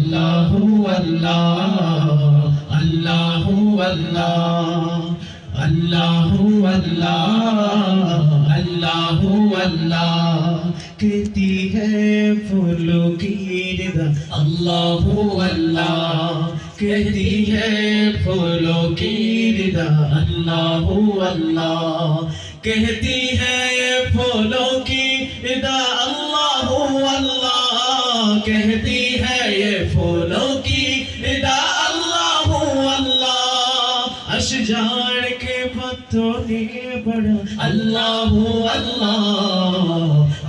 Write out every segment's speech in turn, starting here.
अल्लाहु अल्लाह अल्लाहु अल्लाह अल्लाहु अल्लाह अल्लाहु अल्लाह कहती है फूलों की निदा अल्लाहु अल्लाह कहती है फूलों की निदा अल्लाहु अल्लाह कहती है फूलों की निदा अल्लाहु अल्लाह कहती है ये फूलों की निदा अल्लाहु अल्लाह अशजार के पत्तों ने पढ़ा अल्लाहु अल्लाह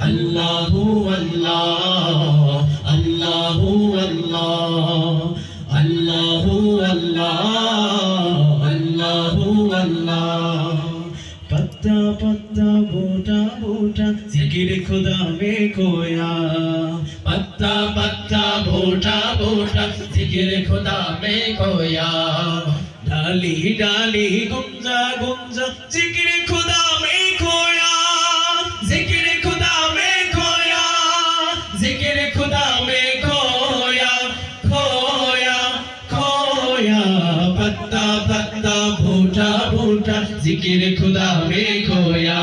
अल्लाहु अल्लाह अल्लाहु अल्लाह अल्लाहु अल्लाह अल्लाहु अल्लाह पत्ता पत्ता बूटा बूटा जिक्र खुदा में खोया पत्ता पत्ता बूटा बूटा जिक्र खुदा में खोया डाली डाली गुंजा गुंजा जिक्र खुदा में खोया जिक्र खुदा में खोया जिक्र खुदा में खोया खोया खोया पत्ता पत्ता बूटा बूटा जिक्र खुदा में खोया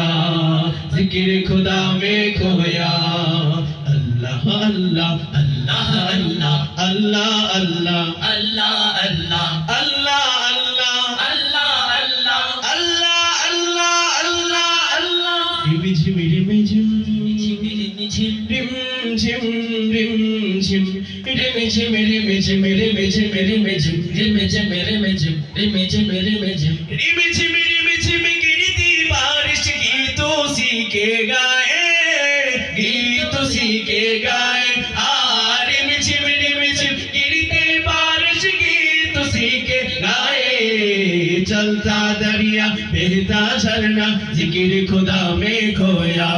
जिक्र खुदा में खोया अल्लाह अल्लाह अल्लाह अल्लाह अल्लाह अल्लाह अल्लाह अल्लाह बारिश गीतों सीखे गाए गीतों सीखे गाए रिम झिम गिरती बारिश गीतों सीखे गाए चलता दरिया बहता झरना जिक्र खुदा में खोया।